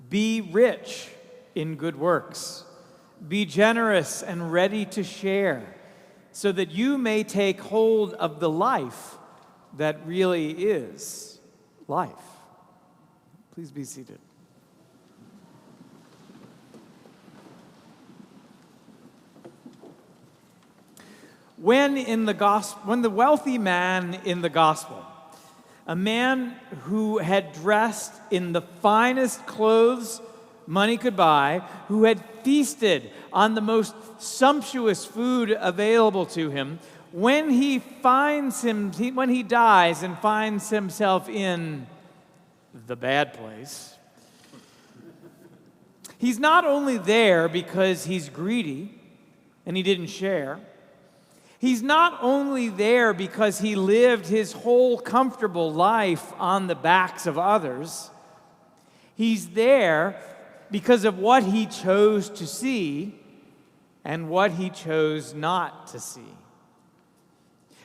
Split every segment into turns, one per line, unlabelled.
Be rich in good works. Be generous and ready to share, so that you may take hold of the life that really is life. Please be seated. When the wealthy man in the gospel, a man who had dressed in the finest clothes money could buy, who had feasted on the most sumptuous food available to him, when he dies and finds himself in the bad place, he's not only there because he's greedy and he didn't share. He's not only there because he lived his whole comfortable life on the backs of others. He's there because of what he chose to see and what he chose not to see.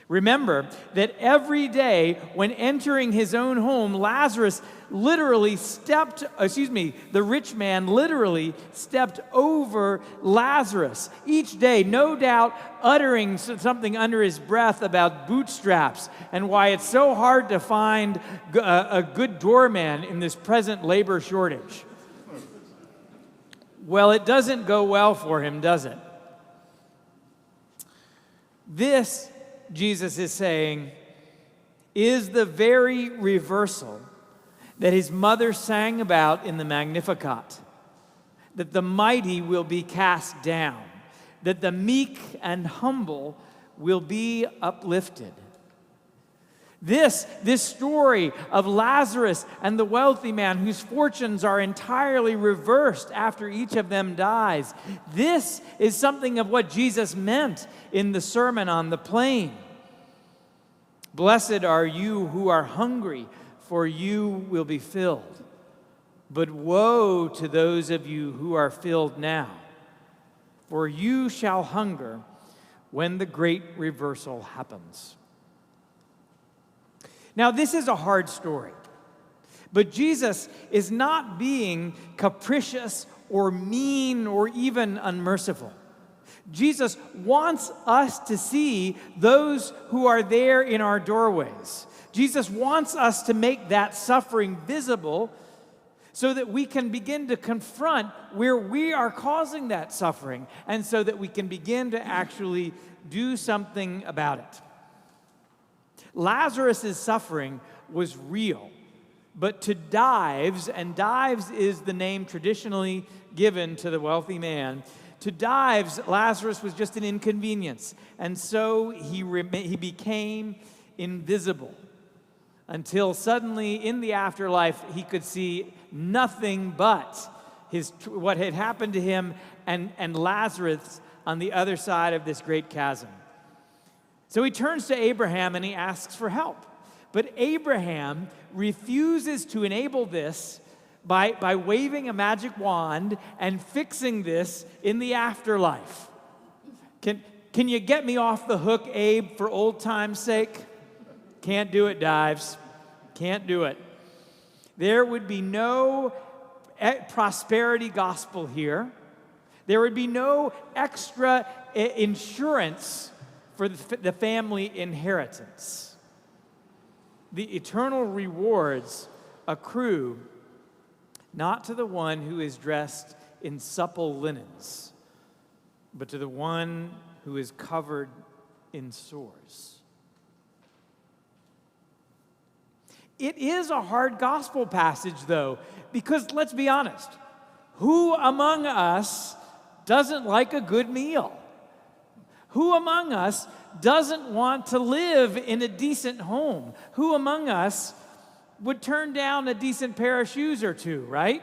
Remember that every day when entering his own home, the rich man literally stepped over Lazarus. Each day, no doubt uttering something under his breath about bootstraps and why it's so hard to find a good doorman in this present labor shortage. Well, it doesn't go well for him, does it? This, Jesus is saying, is the very reversal that his mother sang about in the Magnificat, that the mighty will be cast down, that the meek and humble will be uplifted. This story of Lazarus and the wealthy man whose fortunes are entirely reversed after each of them dies, this is something of what Jesus meant in the Sermon on the Plain. Blessed are you who are hungry, for you will be filled. But woe to those of you who are filled now, for you shall hunger when the great reversal happens. Now, this is a hard story, but Jesus is not being capricious or mean or even unmerciful. Jesus wants us to see those who are there in our doorways. Jesus wants us to make that suffering visible so that we can begin to confront where we are causing that suffering, and so that we can begin to actually do something about it. Lazarus' suffering was real, but to Dives, and Dives is the name traditionally given to the wealthy man, to Dives, Lazarus was just an inconvenience, and so he became invisible until suddenly in the afterlife he could see nothing but what had happened to him and Lazarus on the other side of this great chasm. So he turns to Abraham and he asks for help. But Abraham refuses to enable this by waving a magic wand and fixing this in the afterlife. Can you get me off the hook, Abe, for old time's sake? Can't do it, Dives. Can't do it. There would be no prosperity gospel here. There would be no extra insurance for the family inheritance. The eternal rewards accrue not to the one who is dressed in supple linens, but to the one who is covered in sores. It is a hard gospel passage, though, because let's be honest, who among us doesn't like a good meal? Who among us doesn't want to live in a decent home? Who among us would turn down a decent pair of shoes or two, right?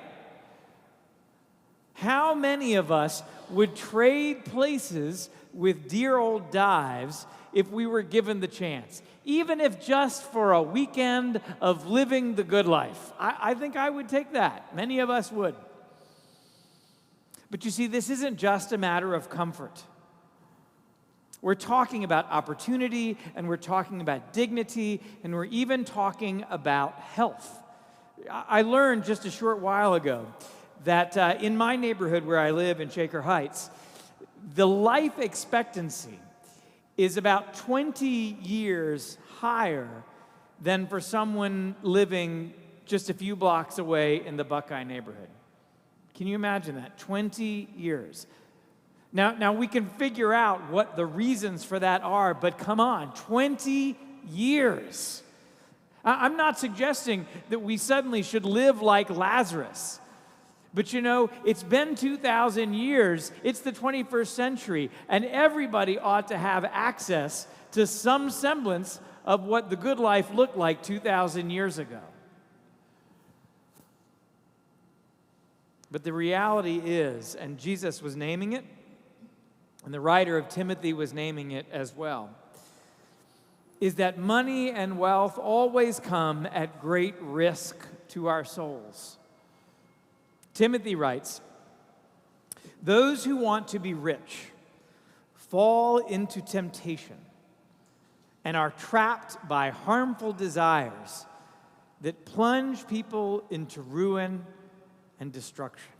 How many of us would trade places with dear old Dives if we were given the chance? Even if just for a weekend of living the good life. I think I would take that. Many of us would. But you see, this isn't just a matter of comfort. We're talking about opportunity, and we're talking about dignity, and we're even talking about health. I learned just a short while ago that in my neighborhood where I live in Shaker Heights, the life expectancy is about 20 years higher than for someone living just a few blocks away in the Buckeye neighborhood. Can you imagine that? 20 years. Now we can figure out what the reasons for that are, but come on, 20 years. I'm not suggesting that we suddenly should live like Lazarus. But you know, it's been 2,000 years, it's the 21st century, and everybody ought to have access to some semblance of what the good life looked like 2,000 years ago. But the reality is, and Jesus was naming it, and the writer of Timothy was naming it as well, is that money and wealth always come at great risk to our souls. Timothy writes, "Those who want to be rich fall into temptation and are trapped by harmful desires that plunge people into ruin and destruction."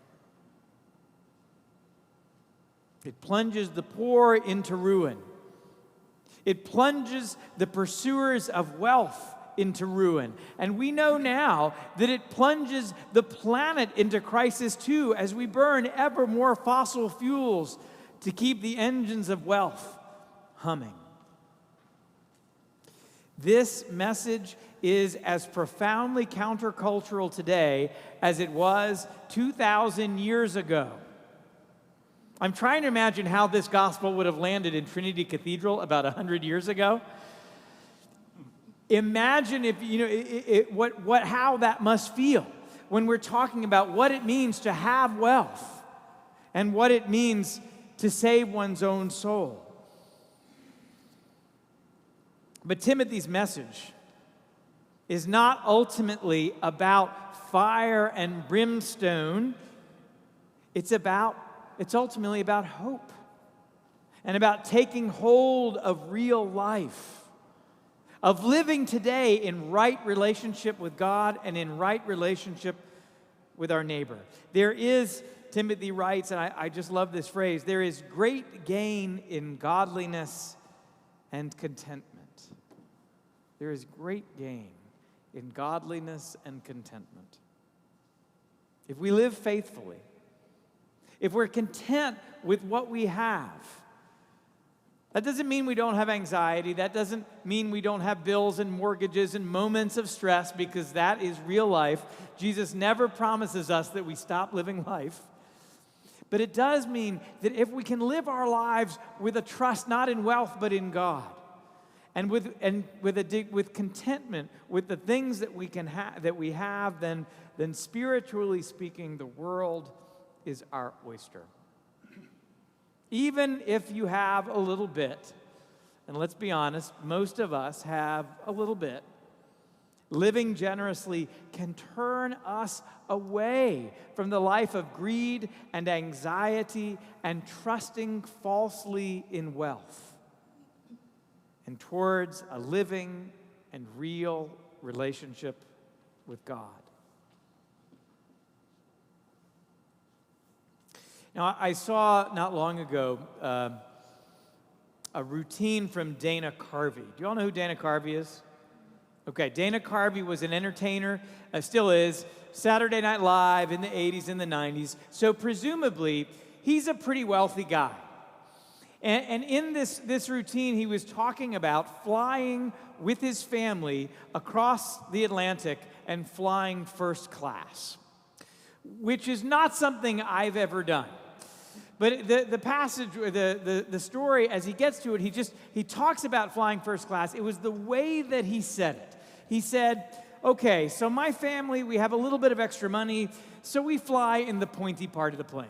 It plunges the poor into ruin. It plunges the pursuers of wealth into ruin. And we know now that it plunges the planet into crisis too, as we burn ever more fossil fuels to keep the engines of wealth humming. This message is as profoundly countercultural today as it was 2,000 years ago. I'm trying to imagine how this gospel would have landed in Trinity Cathedral about 100 years ago. Imagine if, how that must feel when we're talking about what it means to have wealth and what it means to save one's own soul. But Timothy's message is not ultimately about fire and brimstone. It's ultimately about hope and about taking hold of real life, of living today in right relationship with God and in right relationship with our neighbor. There is, Timothy writes, and I just love this phrase, there is great gain in godliness and contentment. There is great gain in godliness and contentment. If we live faithfully, if we're content with what we have, that doesn't mean we don't have anxiety. That doesn't mean we don't have bills and mortgages and moments of stress, because that is real life. Jesus never promises us that we stop living life. But it does mean that if we can live our lives with a trust not in wealth but in God, and with contentment with the things that we have, then spiritually speaking, the world is our oyster. Even if you have a little bit, and let's be honest, most of us have a little bit, living generously can turn us away from the life of greed and anxiety and trusting falsely in wealth, and towards a living and real relationship with God. Now, I saw not long ago a routine from Dana Carvey. Do you all know who Dana Carvey is? Okay, Dana Carvey was an entertainer, still is, Saturday Night Live in the 80s and the 90s. So presumably, he's a pretty wealthy guy. And in this routine, he was talking about flying with his family across the Atlantic and flying first class, which is not something I've ever done. But the passage, the story, as he gets to it, he talks about flying first class. It was the way that he said it. He said, okay, so my family, we have a little bit of extra money, so we fly in the pointy part of the plane.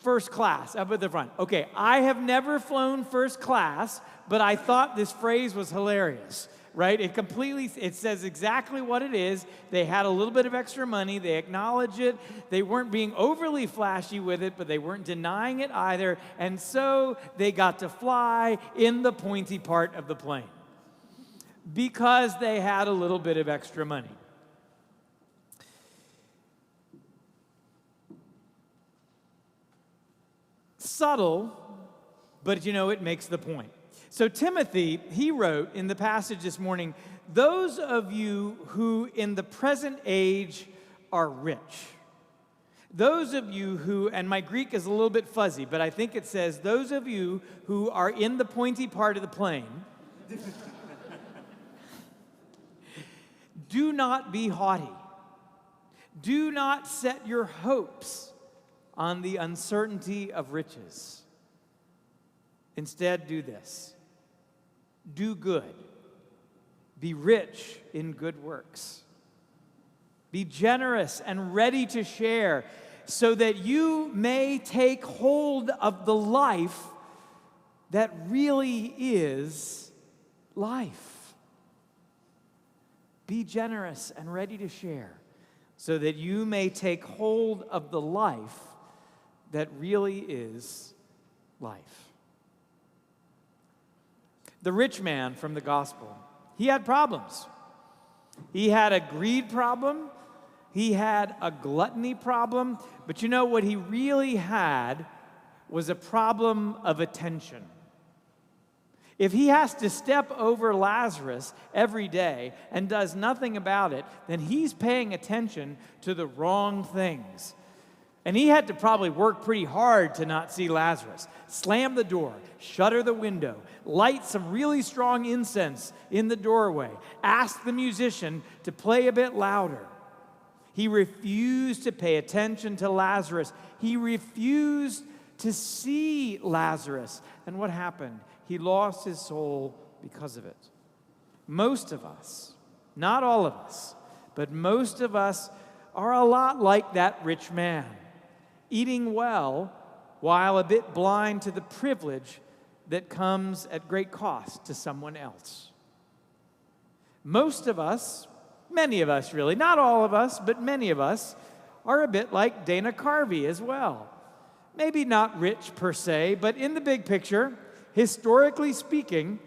First class, up at the front. Okay, I have never flown first class, but I thought this phrase was hilarious, right? It says exactly what it is. They had a little bit of extra money. They acknowledge it. They weren't being overly flashy with it, but they weren't denying it either. And so they got to fly in the pointy part of the plane because they had a little bit of extra money. subtle, but it makes the point. So Timothy, he wrote in the passage this morning, those of you who in the present age are rich. Those of you who, and my Greek is a little bit fuzzy, but I think it says, those of you who are in the pointy part of the plane, do not be haughty. Do not set your hopes on the uncertainty of riches. Instead, do this. Do good. Be rich in good works. Be generous and ready to share, so that you may take hold of the life that really is life. Be generous and ready to share, so that you may take hold of the life that really is life. The rich man from the gospel, he had problems. He had a greed problem. He had a gluttony problem. But what he really had was a problem of attention. If he has to step over Lazarus every day and does nothing about it, then he's paying attention to the wrong things. And he had to probably work pretty hard to not see Lazarus. Slam the door, shutter the window, light some really strong incense in the doorway, ask the musician to play a bit louder. He refused to pay attention to Lazarus. He refused to see Lazarus. And what happened? He lost his soul because of it. Most of us, not all of us, but most of us are a lot like that rich man, eating well while a bit blind to the privilege that comes at great cost to someone else. Most of us, many of us really, not all of us, but many of us, are a bit like Dana Carvey as well. Maybe not rich per se, but in the big picture, historically speaking,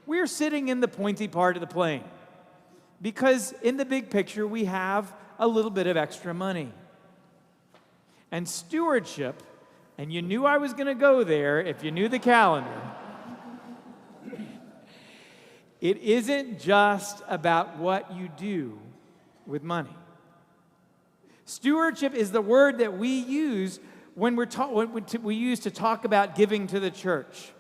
we're sitting in the pointy part of the plane. Because in the big picture, we have a little bit of extra money. And stewardship, and you knew I was going to go there if you knew the calendar, it isn't just about what you do with money. Stewardship is the word that we use when we use to talk about giving to the church.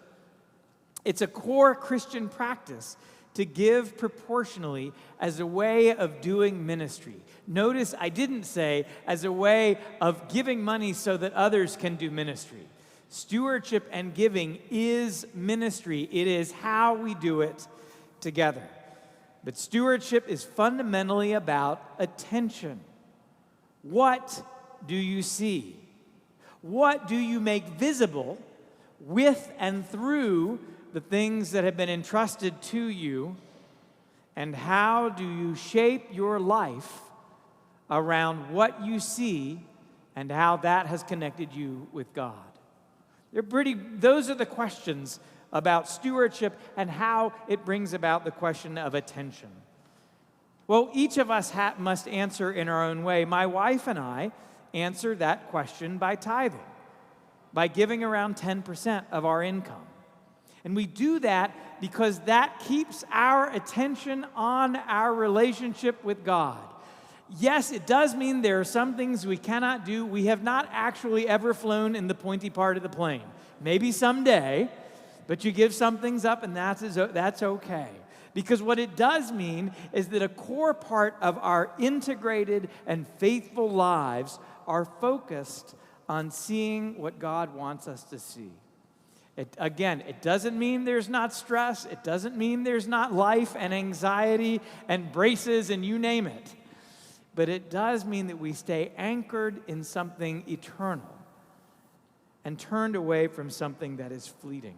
It's a core Christian practice to give proportionally as a way of doing ministry. Notice I didn't say as a way of giving money so that others can do ministry. Stewardship and giving is ministry. It is how we do it together. But stewardship is fundamentally about attention. What do you see? What do you make visible with and through the things that have been entrusted to you? And how do you shape your life around what you see and how that has connected you with God? Those are the questions about stewardship and how it brings about the question of attention. Well, each of us must answer in our own way. My wife and I answer that question by tithing, by giving around 10% of our income. And we do that because that keeps our attention on our relationship with God. Yes, it does mean there are some things we cannot do. We have not actually ever flown in the pointy part of the plane. Maybe someday, but you give some things up and that's okay. Because what it does mean is that a core part of our integrated and faithful lives are focused on seeing what God wants us to see. It doesn't mean there's not stress. It doesn't mean there's not life and anxiety and braces and you name it. But it does mean that we stay anchored in something eternal and turned away from something that is fleeting.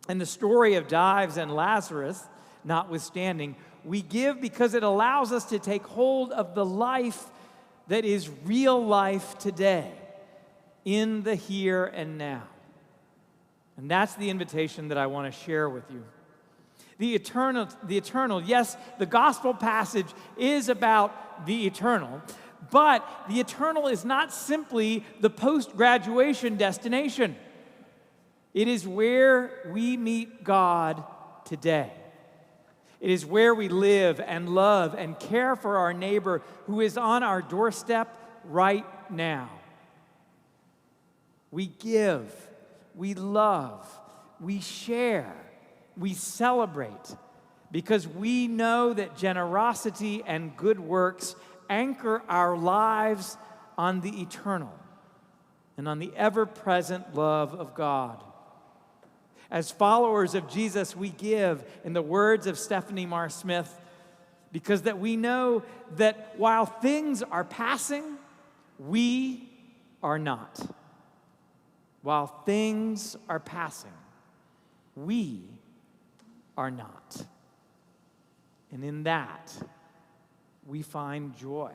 And the story of Dives and Lazarus notwithstanding, we give because it allows us to take hold of the life that is real life today, in the here and now. And that's the invitation that I want to share with you. The eternal, yes, the gospel passage is about the eternal, But the eternal is not simply the post-graduation destination. It is where we meet God today. It is where we live and love and care for our neighbor who is on our doorstep right now. We give, we love, we share, we celebrate, because we know that generosity and good works anchor our lives on the eternal and on the ever-present love of God. As followers of Jesus, we give, in the words of Stephanie Marr Smith, because that we know that while things are passing, we are not. While things are passing, we are not. And in that, we find joy.